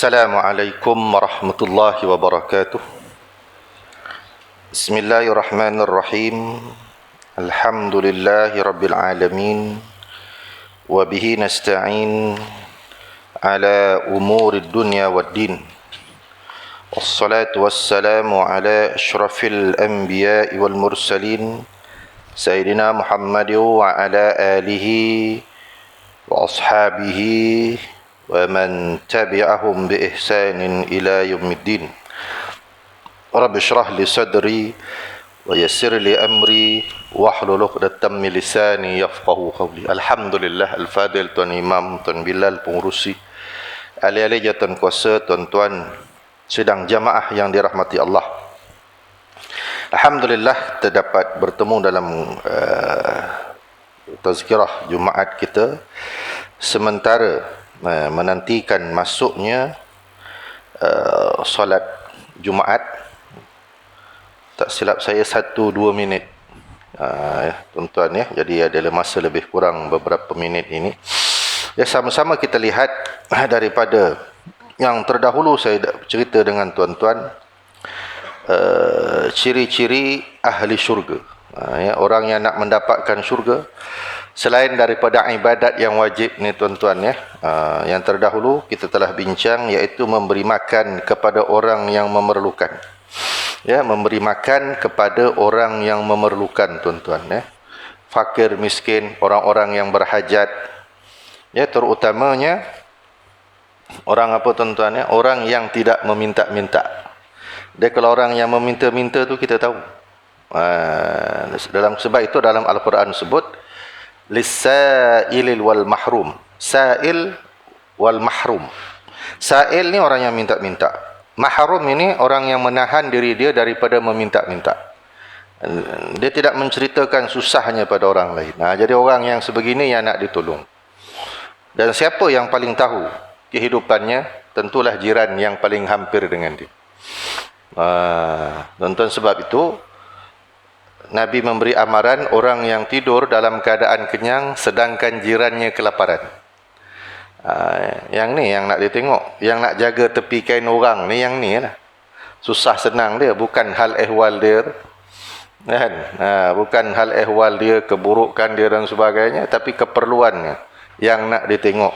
Assalamualaikum warahmatullahi wabarakatuh. Bismillahirrahmanirrahim. Alhamdulillahi rabbil alamin. Wa bihi nasta'in ala umurid dunya waddin. Wassalatu wassalamu ala asyrafil anbiya'i wal mursalin Sayyidina Muhammad wa ala alihi wa ashabihi wa man tabi'ahum bi ihsanin ila yaumiddin. Rabbi shrah li sadri wa yassir li amri wahlul 'uqdatam min lisani yafqahu qawli. Alhamdulillah, al-fadil tuan imam, tuan Bilal pengurusi, ahli-ahli jawatan kuasa, tuan-tuan sidang jamaah yang dirahmati Allah. Alhamdulillah kita dapat bertemu dalam tazkirah Jumaat kita sementara menantikan masuknya solat Jumaat. Tak silap saya 1-2 minit, tuan-tuan ya. Jadi ada masa lebih kurang beberapa minit ini. Ya, sama-sama kita lihat daripada yang terdahulu saya cerita dengan tuan-tuan ciri-ciri ahli syurga. Ya, orang yang nak mendapatkan syurga selain daripada ibadat yang wajib ni tuan-tuan ya. Yang terdahulu kita telah bincang, iaitu memberi makan kepada orang yang memerlukan. Ya, memberi makan kepada orang yang memerlukan tuan-tuan ya. Fakir, miskin, orang-orang yang berhajat. Ya, terutamanya orang apa tuan-tuan ya? Orang yang tidak meminta-minta. Dia kalau orang yang meminta-minta tu kita tahu. Dalam sebab itu dalam Al-Quran sebut lis-sa'ilil wal mahrum. Sa'il wal mahrum. Sa'il ni orang yang minta-minta. Mahrum ini orang yang menahan diri dia daripada meminta-minta. Dia tidak menceritakan susahnya pada orang lain. Jadi orang yang sebegini yang nak ditolong. Dan siapa yang paling tahu kehidupannya? Tentulah jiran yang paling hampir dengan dia. Tuan-tuan, sebab itu Nabi memberi amaran orang yang tidur dalam keadaan kenyang sedangkan jirannya kelaparan. Yang ni yang nak ditengok, yang nak jaga tepi kain orang ni, yang ni lah. Susah senang dia, bukan hal ehwal dia kan? Bukan hal ehwal dia, keburukan dia dan sebagainya, tapi keperluannya yang nak ditengok.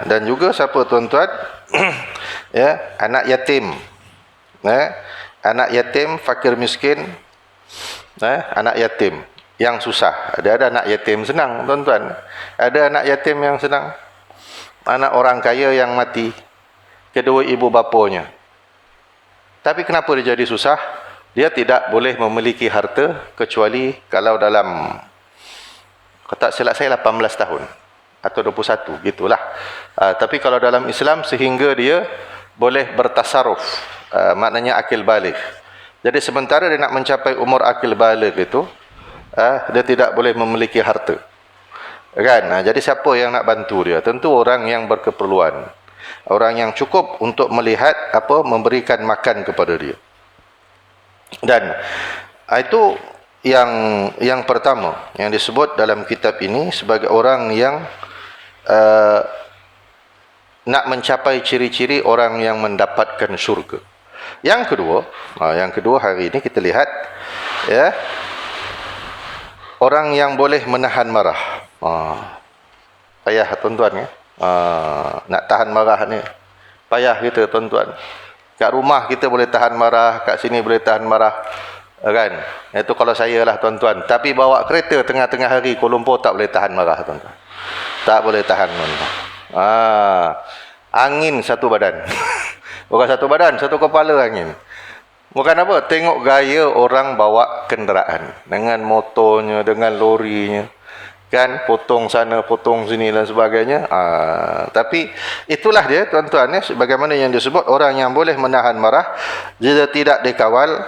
Dan juga siapa tuan-tuan? Ya, anak yatim. Anak yatim, fakir miskin. Anak yatim yang susah. Ada anak yatim senang tuan-tuan. Ada anak yatim yang senang. Anak orang kaya yang mati, kedua ibu bapanya. Tapi kenapa dia jadi susah? Dia tidak boleh memiliki harta kecuali kalau dalam, tak silap saya 18 tahun atau 21, gitulah. Tapi kalau dalam Islam sehingga dia boleh bertasarruf, maknanya akil baligh. Jadi sementara dia nak mencapai umur akil baligh itu, dia tidak boleh memiliki harta. Kan? Jadi siapa yang nak bantu dia? Tentu orang yang berkeperluan. Orang yang cukup untuk melihat memberikan makan kepada dia. Dan itu yang pertama yang disebut dalam kitab ini sebagai orang yang nak mencapai ciri-ciri orang yang mendapatkan syurga. Yang kedua hari ini kita lihat ya, orang yang boleh menahan marah. Payah tuan-tuan ya. Nak tahan marah ni payah kita tuan-tuan. Kat rumah kita boleh tahan marah, kat sini boleh tahan marah, kan? Itu kalau saya lah tuan-tuan. Tapi bawa kereta tengah-tengah hari Kuala Lumpur tak boleh tahan marah tuan-tuan. Tak boleh tahan tuan-tuan. Angin satu badan. Bukan satu badan, satu kepala angin. Bukan apa, tengok gaya orang bawa kenderaan. Dengan motornya, dengan lorinya. Kan, potong sana, potong sini dan sebagainya. Tapi itulah dia tuan-tuan ya, bagaimana yang disebut orang yang boleh menahan marah. Jika tidak dikawal,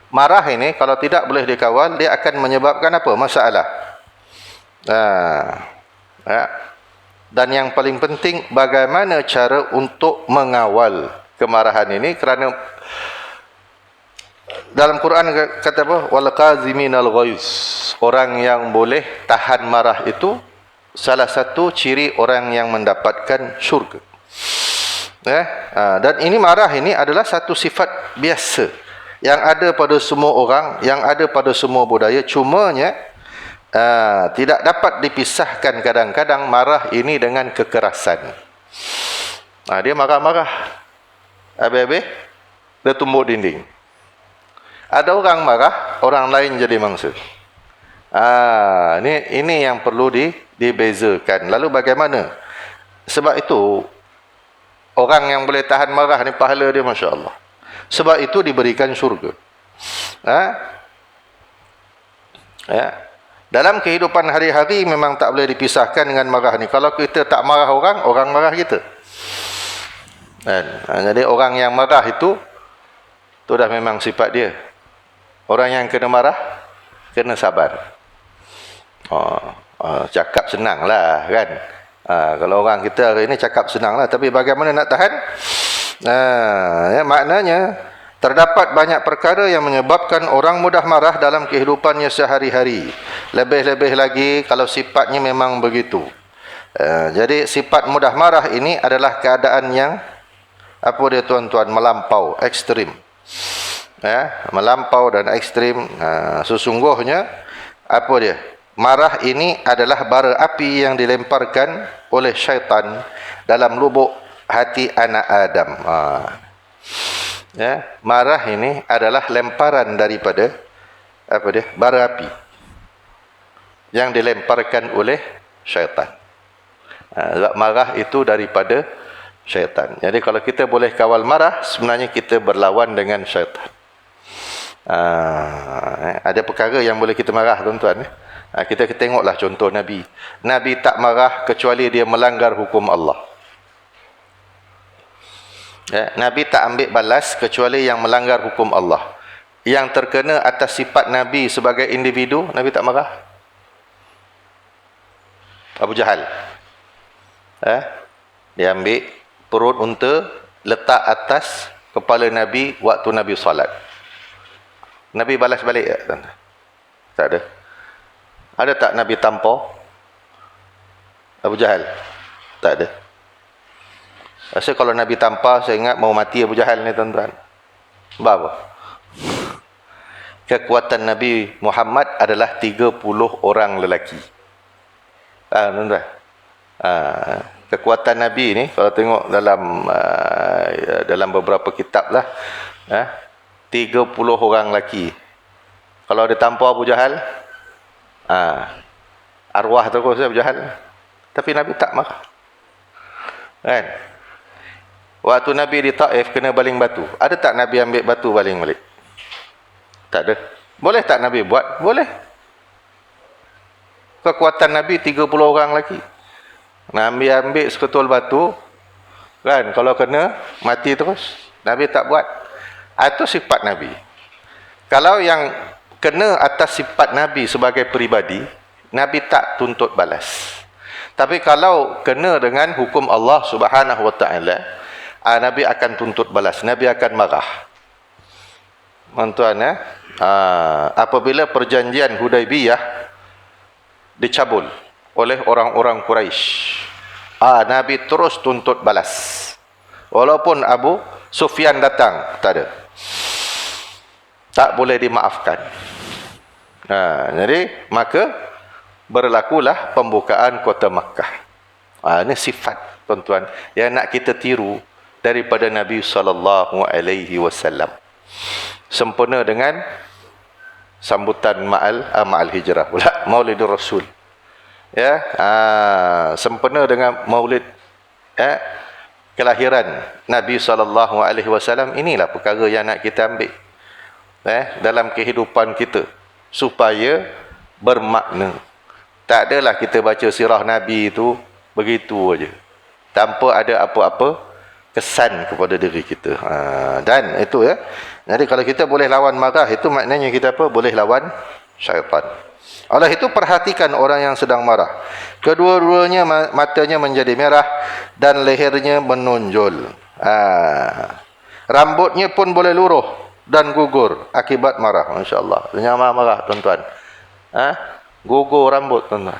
marah ini kalau tidak boleh dikawal, dia akan menyebabkan apa? Masalah. Dan yang paling penting, bagaimana cara untuk mengawal kemarahan ini, kerana dalam Quran kata apa? Wal qaziminal ghaiz. Orang yang boleh tahan marah itu salah satu ciri orang yang mendapatkan syurga. Dan ini marah ini adalah satu sifat biasa yang ada pada semua orang, yang ada pada semua budaya. Cumanya tidak dapat dipisahkan kadang-kadang marah ini dengan kekerasan. Dia marah-marah, habis-habis dia tumbuk dinding. Ada orang marah, orang lain jadi mangsa. Ini yang perlu dibezakan. Lalu bagaimana? Sebab itu orang yang boleh tahan marah ni pahala dia masya-Allah. Sebab itu diberikan syurga. Dalam kehidupan hari-hari memang tak boleh dipisahkan dengan marah ni. Kalau kita tak marah orang, orang marah kita. Jadi orang yang marah itu dah memang sifat dia. Orang yang kena marah kena sabar. Cakap senang lah kan. Kalau orang kita hari ini cakap senang lah, tapi bagaimana nak tahan? Maknanya terdapat banyak perkara yang menyebabkan orang mudah marah dalam kehidupannya sehari-hari. Lebih-lebih lagi kalau sifatnya memang begitu. Jadi sifat mudah marah ini adalah keadaan yang apa dia tuan-tuan, melampau, ekstrim. Melampau dan ekstrim. Sesungguhnya apa dia? Marah ini adalah bara api yang dilemparkan oleh syaitan dalam lubuk hati anak Adam. Marah ini adalah lemparan daripada apa dia? Bara api yang dilemparkan oleh syaitan. Sebab marah itu daripada syaitan. Jadi kalau kita boleh kawal marah, sebenarnya kita berlawan dengan syaitan. Ada perkara yang boleh kita marah tuan-tuan. Kita tengoklah contoh Nabi. Nabi tak marah kecuali dia melanggar hukum Allah. Nabi tak ambil balas kecuali yang melanggar hukum Allah. Yang terkena atas sifat Nabi sebagai individu, Nabi tak marah. Abu Jahal. Dia ambil perut unta, letak atas kepala Nabi waktu Nabi salat. Nabi balas balik tak? Tak ada. Ada tak Nabi tampar Abu Jahal? Tak ada. Rasa kalau Nabi tampar, saya ingat mau mati Abu Jahal ni tuan-tuan. Sebab apa? Kekuatan Nabi Muhammad adalah 30 orang lelaki. Tuan-tuan. Kekuatan Nabi ni kalau tengok dalam beberapa kitab lah, 30 orang lelaki. Kalau dia tampar Abu Jahal, arwah terus Abu Jahal. Tapi Nabi tak marah. Kan? Waktu Nabi di Taif kena baling batu, ada tak Nabi ambil batu baling balik? Tak ada. Boleh tak Nabi buat? Boleh. Kekuatan Nabi 30 orang lagi. Nabi ambil seketul batu, kan, kalau kena mati terus. Nabi tak buat. Itu sifat Nabi. Kalau yang kena atas sifat Nabi sebagai peribadi, Nabi tak tuntut balas. Tapi kalau kena dengan hukum Allah Subhanahu wa taala, Nabi akan tuntut balas. Nabi akan marah. Tuan-tuan, apabila perjanjian Hudaibiyah dicabul oleh orang-orang Quraisy, Nabi terus tuntut balas. Walaupun Abu Sufyan datang, tak ada. Tak boleh dimaafkan. Jadi maka berlakulah pembukaan kota Makkah. Ini sifat tuan-tuan yang nak kita tiru daripada Nabi SAW. Sempurna dengan sambutan ma'al hijrah pula, Maulidur Rasul. Sempurna dengan maulid kelahiran Nabi SAW. Inilah perkara yang nak kita ambil dalam kehidupan kita supaya bermakna. Tak adalah kita baca sirah Nabi itu begitu aja, tanpa ada apa-apa kesan kepada diri kita. Dan itu jadi kalau kita boleh lawan marah, itu maknanya kita apa? Boleh lawan syaitan. Oleh itu perhatikan orang yang sedang marah. Kedua-duanya matanya menjadi merah dan lehernya menonjol. Rambutnya pun boleh luruh dan gugur akibat marah. Masya-Allah. Jangan marah-marah tuan-tuan. Gugur rambut tuan-tuan.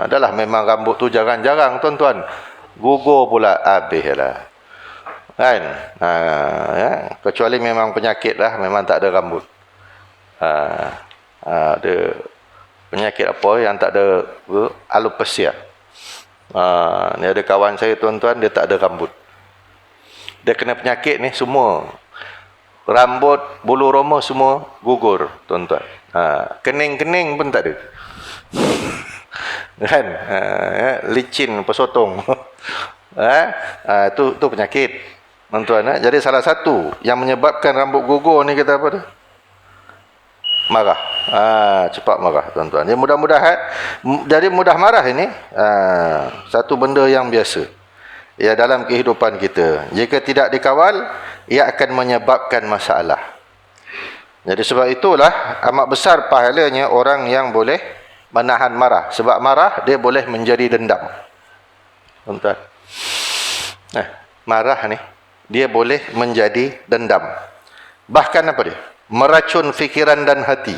Adalah memang rambut tu jarang-jarang tuan-tuan. Gugur pula, habislah. Kan? Ya, kecuali memang penyakit lah, memang tak ada rambut. Ada penyakit apa yang tak ada alopecia. Ni ada kawan saya tuan-tuan, dia tak ada rambut. Dia kena penyakit ni semua. Rambut, bulu roma semua gugur, tuan-tuan. Kening-kening pun tak ada. Kan? Licin, pesotong. Tu penyakit. Tuan-tuan, jadi salah satu yang menyebabkan rambut gugur ni kita apa tu? Marah. Cepat marah, tuan-tuan. Jadi mudah-mudahan, jadi mudah marah ini satu benda yang biasa ya dalam kehidupan kita. Jika tidak dikawal, ia akan menyebabkan masalah. Jadi sebab itulah amat besar pahalanya orang yang boleh menahan marah. Sebab marah dia boleh menjadi dendam. Tuan-tuan. Marah ni dia boleh menjadi dendam. Bahkan apa dia? Meracun fikiran dan hati.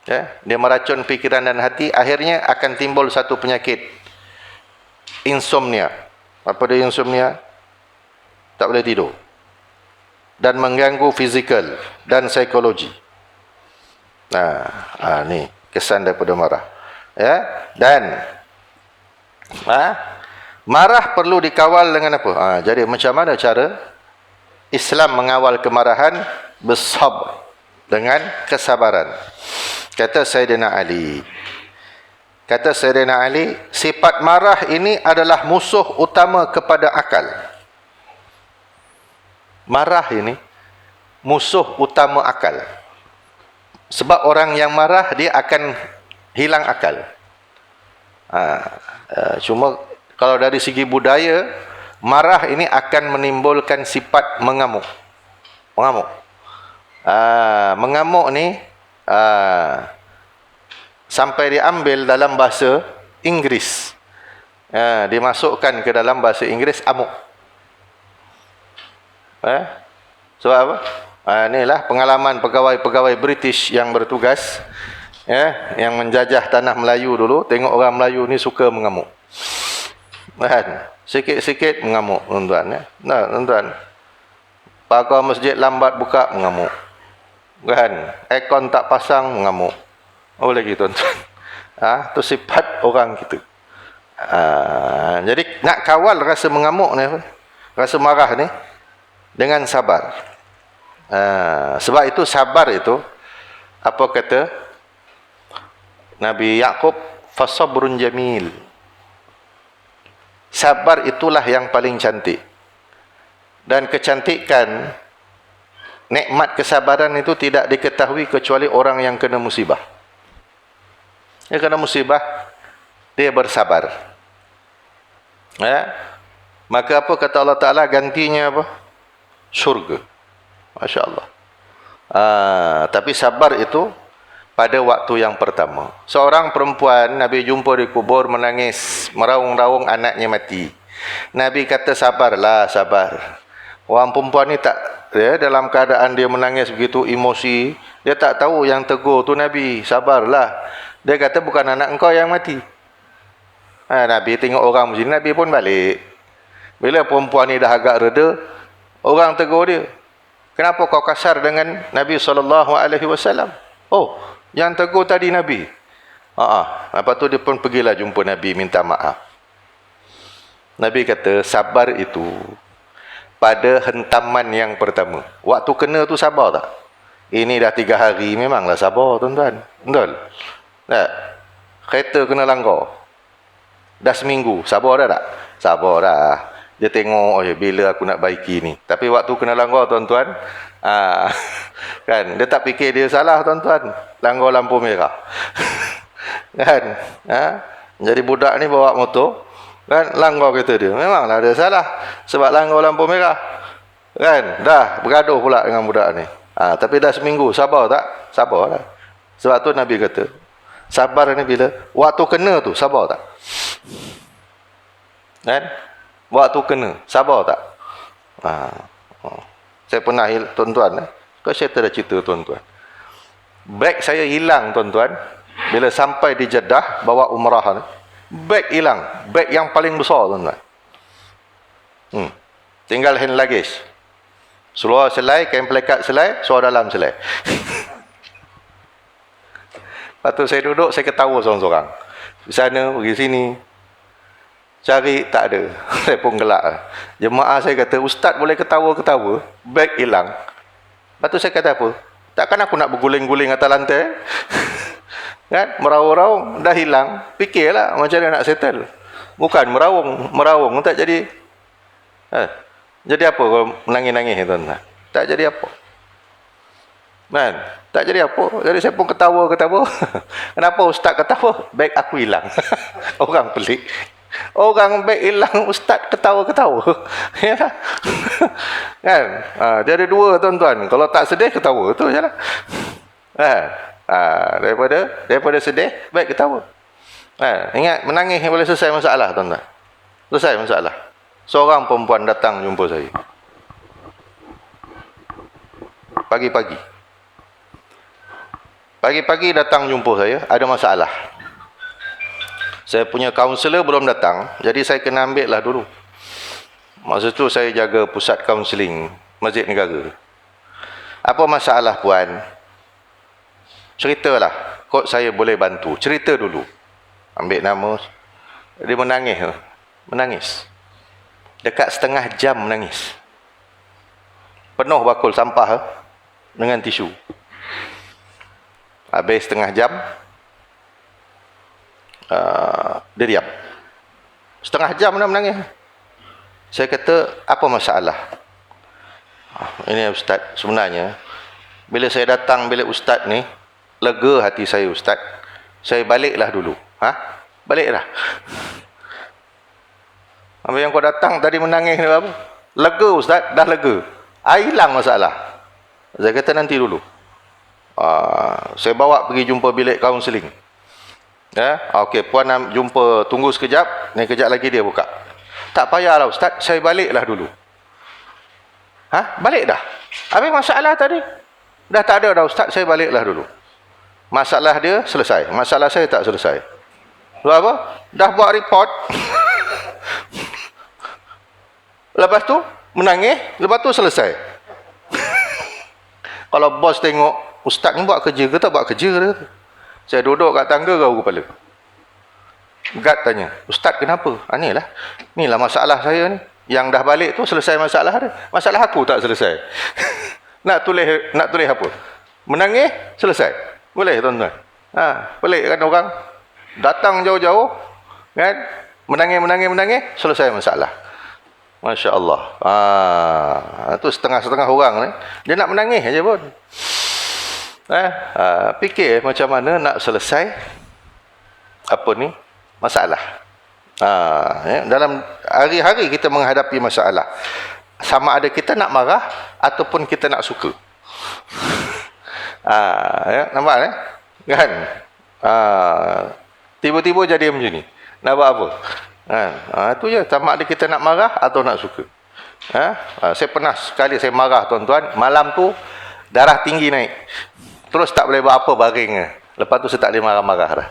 Ya, dia meracun fikiran dan hati, akhirnya akan timbul satu penyakit. Insomnia. Apa dia insomnia? Tak boleh tidur. Dan mengganggu fizikal dan psikologi. Ni kesan daripada marah. Ya, dan marah perlu dikawal dengan apa? Jadi macam mana cara Islam mengawal kemarahan? Bersabar, dengan kesabaran. Kata Sayyidina Ali, sifat marah ini adalah musuh utama kepada akal. Marah ini musuh utama akal. Sebab orang yang marah dia akan hilang akal. Cuma kalau dari segi budaya, marah ini akan menimbulkan sifat mengamuk. Mengamuk ni sampai diambil dalam bahasa Inggeris. Dimasukkan ke dalam bahasa Inggeris amuk. Sebab apa? Inilah pengalaman pegawai-pegawai British yang bertugas, yang menjajah tanah Melayu dulu. Tengok orang Melayu ni suka mengamuk. Sikit-sikit mengamuk, tuan-tuan. Tuan-tuan, pagar masjid lambat buka, mengamuk. Aircon tak pasang, mengamuk. Lagi, tuan-tuan. Itu sifat orang kita. Jadi nak kawal rasa mengamuk ni, rasa marah ni, dengan sabar. Sebab itu sabar itu, apa kata Nabi Yaqub, fasabrun jamil. Sabar itulah yang paling cantik. Dan kecantikan, nikmat kesabaran itu tidak diketahui kecuali orang yang kena musibah. Dia kena musibah, dia bersabar. Maka apa kata Allah Ta'ala, gantinya apa? Syurga. Masya Allah. Tapi sabar itu pada waktu yang pertama. Seorang perempuan Nabi jumpa di kubur, menangis, meraung-raung anaknya mati. Nabi kata, sabarlah, sabar. Orang perempuan ni tak, dalam keadaan dia menangis begitu emosi, dia tak tahu yang tegur tu Nabi, sabarlah. Dia kata, bukan anak engkau yang mati. Nabi tengok orang macam ni, Nabi pun balik. Bila perempuan ni dah agak reda, orang tegur dia, kenapa kau kasar dengan Nabi SAW? Yang tegur tadi Nabi. Lepas tu dia pun pergilah jumpa Nabi, minta maaf. Nabi kata, sabar itu pada hentaman yang pertama. Waktu kena tu sabar tak? Ini dah 3 hari, memanglah sabar, tuan-tuan. Betul? Tak? Kereta kena langgar. Dah seminggu, sabar dah tak? Sabar dah. Dia tengok, bila aku nak baiki ni. Tapi waktu kena langgar, tuan-tuan, kan, dia tak fikir dia salah, tuan-tuan. Langgar lampu merah. Kan? Jadi budak ni bawa motor, kan, langgar kereta dia. Memanglah dia salah sebab langgar lampu merah. Kan? Dah bergaduh pula dengan budak ni. Tapi dah seminggu, sabar tak? Sabar lah. Sebab tu Nabi kata, sabar ni bila waktu kena tu, sabar tak? Kan? Waktu kena, sabar tak? Saya pernah, tuan-tuan, kau saya tak ada cerita, tuan-tuan. Beg saya hilang, tuan-tuan. Bila sampai di Jeddah, bawa umrah, beg hilang. Beg yang paling besar, tuan-tuan. Tinggal hand luggage. Seluar selai, kain pelekat selai, seluar dalam selai. Lepas tu saya duduk, saya ketawa seorang-seorang. Di sana, pergi sini. Cari, tak ada. Saya pun gelak. Jemaah saya kata, ustaz boleh ketawa-ketawa, beg hilang. Lepas tu saya kata apa? Takkan aku nak berguling-guling atas lantai? Kan? Meraung-raung, dah hilang. Fikirlah macam mana nak settle. Bukan meraung tak jadi. Jadi apa kalau menangis-nangis, tuan-tuan? Tak jadi apa. Kan? Tak jadi apa. Jadi saya pun ketawa-ketawa. Kenapa ustaz ketawa? Beg aku hilang. Orang pelik. Orang beg hilang, ustaz ketawa-ketawa. Ya. Kan? Jadi dua, tuan-tuan. Kalau tak sedih, ketawa. Itu je lah. Daripada sedih, baik ketawa. Ingat, menangis boleh selesai masalah, tuan-tuan. Selesai masalah. Seorang perempuan datang jumpa saya. Pagi-pagi datang jumpa saya, ada masalah. Saya punya kaunselor belum datang, jadi saya kena ambil lah dulu. Masa tu saya jaga pusat kaunseling Masjid Negara. Apa masalah puan? Ceritalah, kod saya boleh bantu. Cerita dulu. Ambil nama. Dia menangis. Dekat setengah jam menangis. Penuh bakul sampah dengan tisu. Habis setengah jam, dia diam. Setengah jam dah menangis. Saya kata, apa masalah? Ini ustaz, sebenarnya bila saya datang bilik ustaz ni, lega hati saya ustaz. Saya baliklah dulu. Baliklah. Habis yang kau datang tadi menangis ni apa? Lega ustaz, dah lega. Hilang masalah. Saya kata nanti dulu. Saya bawa pergi jumpa bilik kaunseling. Okey, puan jumpa, tunggu sekejap, ni kejap lagi dia buka. Tak payahlah ustaz, saya baliklah dulu. Balik dah? Habis masalah tadi? Dah tak ada dah ustaz, saya baliklah dulu. Masalah dia selesai, masalah saya tak selesai. Lalu apa? Dah buat report. Lepas tu menangis, lepas tu selesai. Kalau bos tengok, ustaz ni buat kerja ke tak buat kerja dia? Saya duduk kat tangga, gaul kepala. Guard tanya, ustaz kenapa? Inilah masalah saya ni. Yang dah balik tu selesai masalah dia. Masalah aku tak selesai. Nak tulis apa? Menangis, selesai. Boleh, tuan-tuan? Pelik kan orang? Datang jauh-jauh, kan? Menangis, selesai masalah. Masya Allah. Itu setengah-setengah orang ni. Dia nak menangis aja pun. Fikir macam mana nak selesai masalah. Dalam hari-hari kita menghadapi masalah, sama ada kita nak marah ataupun kita nak suka. Nampak kan? Tiba-tiba jadi macam ni. Nak buat apa? Itu je, sama ada kita nak marah atau nak suka. Saya pernah sekali saya marah, tuan-tuan. Malam tu darah tinggi naik. Terus tak boleh buat apa, baring. Lepas tu saya tak boleh marah-marah dah.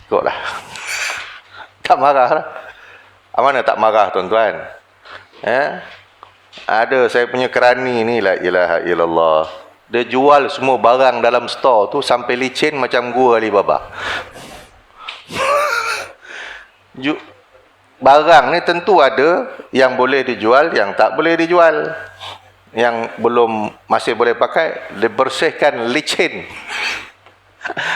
Ikutlah. Tak marah dah. Mana tak marah, tuan-tuan? Ada saya punya kerani ni, la ilaha illallah. Dia jual semua barang dalam store tu sampai licin macam gua Alibaba. Barang ni tentu ada yang boleh dijual, yang tak boleh dijual. Yang masih boleh pakai, dibersihkan licin.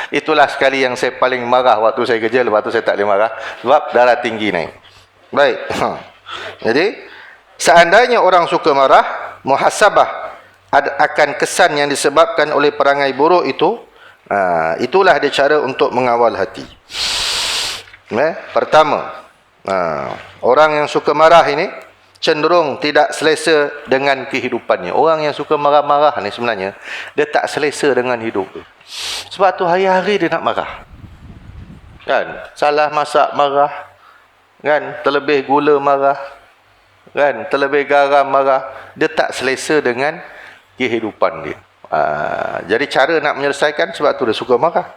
Itulah sekali yang saya paling marah waktu saya kerja. Lepas tu saya tak boleh marah sebab darah tinggi naik. Baik. Jadi seandainya orang suka marah, muhasabah akan kesan yang disebabkan oleh perangai buruk itu. Itulah dia cara untuk mengawal hati. Pertama, orang yang suka marah ini cenderung tidak selesa dengan kehidupannya. Orang yang suka marah-marah ni sebenarnya dia tak selesa dengan hidup dia. Sebab tu hari-hari dia nak marah. Kan? Salah masak marah. Kan? Terlebih gula marah. Kan? Terlebih garam marah. Dia tak selesa dengan kehidupan dia. Jadi cara nak menyelesaikan, sebab tu dia suka marah.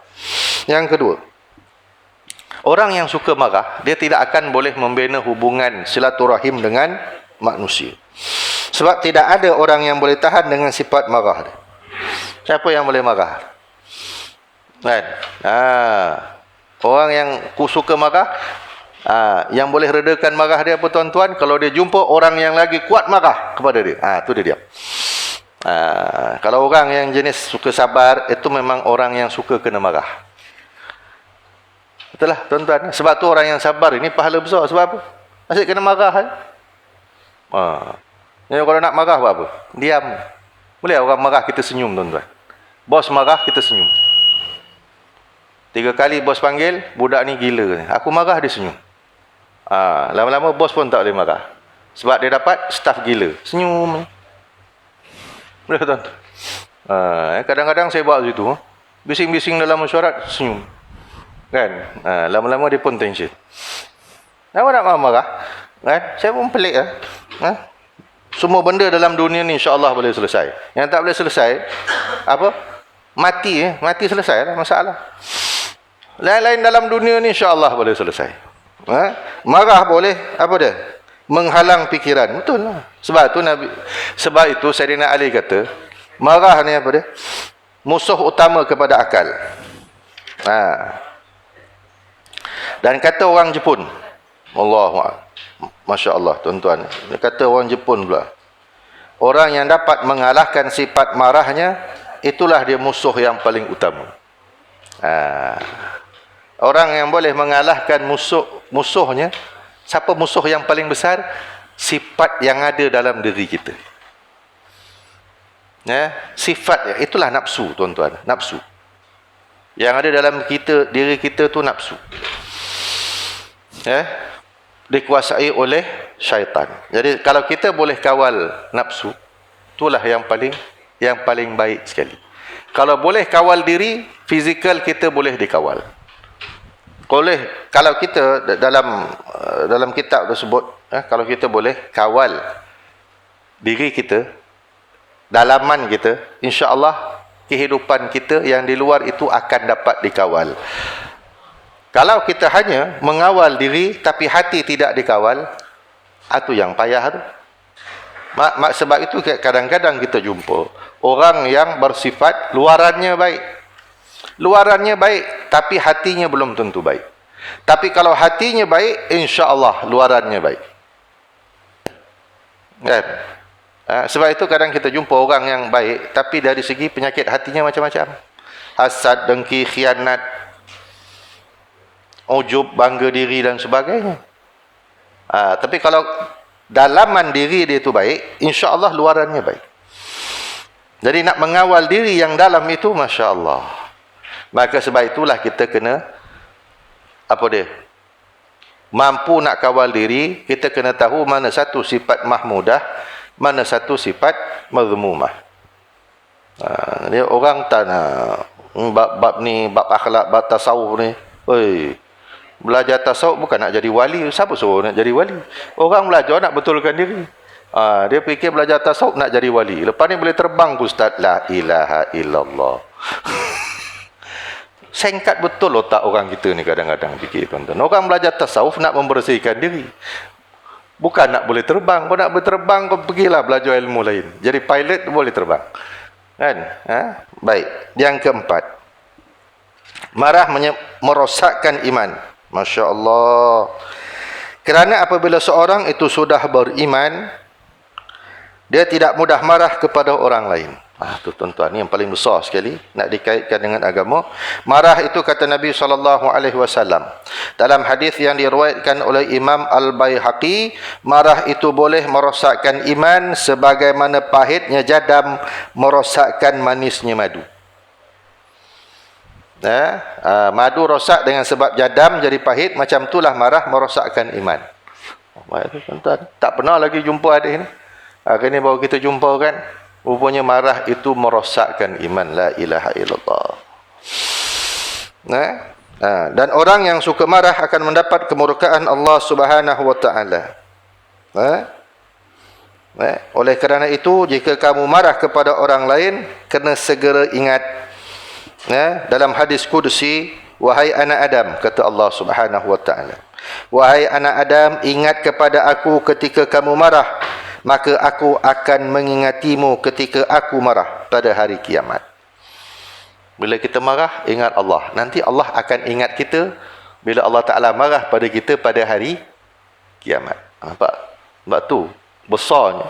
Yang kedua, orang yang suka marah, dia tidak akan boleh membina hubungan silaturahim dengan manusia. Sebab tidak ada orang yang boleh tahan dengan sifat marah dia. Siapa yang boleh marah? Kan? Orang yang suka marah, yang boleh redakan marah dia apa tuan-tuan? Kalau dia jumpa orang yang lagi kuat marah kepada dia. Tu dia diam. Kalau orang yang jenis suka sabar, itu memang orang yang suka kena marah. Betul lah tuan-tuan. Sebab tu orang yang sabar ini pahala besar. Sebab apa? Asyik kena marah kan? Jadi kalau nak marah buat apa? Diam. Boleh orang marah kita senyum tuan-tuan. Bos marah kita senyum. 3 kali bos panggil, budak ni gila. Aku marah dia senyum. Lama-lama bos pun tak boleh marah. Sebab dia dapat staf gila. Senyum. Boleh tuan-tuan. Kadang-kadang saya buat situ. Bising-bising dalam mesyuarat, senyum. Kan? Lama-lama dia pun tension. Kenapa nak marah? Kan? Saya pun pelik lah. Semua benda dalam dunia ni insya-Allah boleh selesai. Yang tak boleh selesai, apa? Mati. Mati selesai lah masalah. Lain-lain dalam dunia ni insya-Allah boleh selesai. Marah boleh, apa dia? Menghalang fikiran. Betul lah. Sebab itu Sayyidina Ali kata, marah ni apa dia? Musuh utama kepada akal. Dan kata orang Jepun, Masya Allah tuan-tuan, dia kata orang Jepun pula, orang yang dapat mengalahkan sifat marahnya, itulah dia musuh yang paling utama. Orang yang boleh mengalahkan musuhnya, siapa musuh yang paling besar? Sifat yang ada dalam diri kita. Sifat, itulah nafsu tuan-tuan. Nafsu yang ada dalam diri kita tu nafsu. Dikuasai oleh syaitan. Jadi kalau kita boleh kawal nafsu, itulah yang paling baik sekali. Kalau boleh kawal diri, fizikal kita boleh dikawal. Kalau kita dalam kitab tersebut, kalau kita boleh kawal diri kita, dalaman kita, insya-Allah kehidupan kita yang di luar itu akan dapat dikawal. Kalau kita hanya mengawal diri tapi hati tidak dikawal, itu yang payah tu. Sebab itu kadang-kadang kita jumpa orang yang bersifat luarannya baik. Luarannya baik tapi hatinya belum tentu baik. Tapi kalau hatinya baik, insya-Allah luarannya baik. Kan? Sebab itu kadang kita jumpa orang yang baik tapi dari segi penyakit hatinya macam-macam. Hasad, dengki, khianat, ujub, bangga diri dan sebagainya. Tapi kalau dalaman diri dia itu baik, insya-Allah luarannya baik. Jadi nak mengawal diri yang dalam itu, masya-Allah. Maka sebab itulah kita kena mampu nak kawal diri, kita kena tahu mana satu sifat mahmudah, mana satu sifat mazmumah. Dia orang tak nak bab akhlak, bab tasawuf ni. Belajar tasawuf bukan nak jadi wali. Siapa suruh nak jadi wali? Orang belajar nak betulkan diri. Dia fikir belajar tasawuf nak jadi wali. Lepas ni boleh terbang ke ustaz. La ilaha illallah. Sengkat betul otak orang kita ni kadang-kadang fikir tuan-tuan. Orang belajar tasawuf nak membersihkan diri. Bukan nak boleh terbang. Kalau nak boleh terbang, kau pergilah belajar ilmu lain. Jadi pilot boleh terbang. Kan? Baik. Yang keempat. Marah merosakkan iman. Masya Allah. Kerana apabila seorang itu sudah beriman, dia tidak mudah marah kepada orang lain. Itu tuan-tuan, ini yang paling besar sekali nak dikaitkan dengan agama. Marah itu kata Nabi SAW dalam hadis yang diriwayatkan oleh Imam Al-Baihaqi, marah itu boleh merosakkan iman sebagaimana pahitnya jadam merosakkan manisnya madu. Madu rosak dengan sebab jadam jadi pahit, macam itulah marah merosakkan iman. Tuan-tuan, tak pernah lagi jumpa hadis ni. Hari ni baru kita jumpa kan. Rupanya marah itu merosakkan iman. La ilaha illallah. Dan orang yang suka marah akan mendapat kemurkaan Allah Subhanahu wa taala. Oleh kerana itu, jika kamu marah kepada orang lain, kena segera ingat, dalam hadis qudsi, wahai anak Adam, kata Allah Subhanahu wa taala, Wahai anak Adam, ingat kepada aku ketika kamu marah, maka aku akan mengingatimu ketika aku marah pada hari kiamat. Bila kita marah, ingat Allah. Nanti Allah akan ingat kita bila Allah Ta'ala marah pada kita pada hari kiamat. Sebab tu besarnya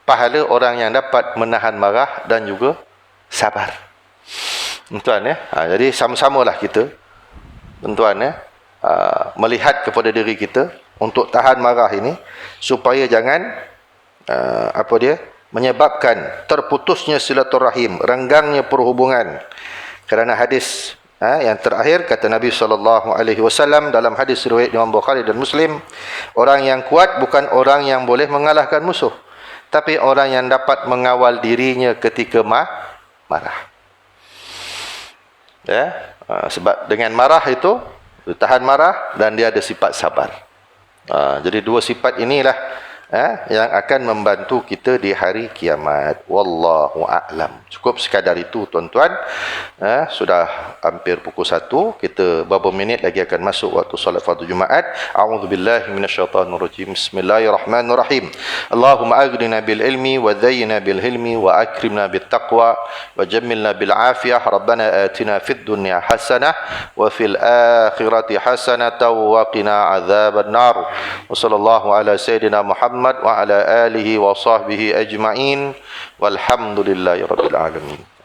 pahala orang yang dapat menahan marah dan juga sabar. Tuan ya. Jadi sama-samalah kita, tuan ya, melihat kepada diri kita untuk tahan marah ini supaya jangan menyebabkan terputusnya silaturahim, renggangnya perhubungan. Kerana hadis yang terakhir kata Nabi SAW dalam hadis riwayat Imam Bukhari dan Muslim, orang yang kuat bukan orang yang boleh mengalahkan musuh, tapi orang yang dapat mengawal dirinya ketika marah. Ya, sebab dengan marah itu tahan marah dan dia ada sifat sabar. Jadi dua sifat inilah yang akan membantu kita di hari kiamat. Wallahu a'lam. Cukup sekadar itu tuan-tuan. Sudah hampir pukul 1. Kita beberapa minit lagi akan masuk waktu solat fardu Jumaat. A'udzubillahi minasyaitanirrajim. Bismillahirrahmanirrahim. Allahumma aghnina bil ilmi wa zayyina bil hilmi wa akrimna bit taqwa wa jammilna bil afiyah. Rabbana atina fid dunya hasanah wa fil akhirati hasanatan wa qina adzaban nar. Wa sallallahu ala sayyidina Muhammad wa ala alihi wa sahbihi ajma'in walhamdulillahi rabbil alamin.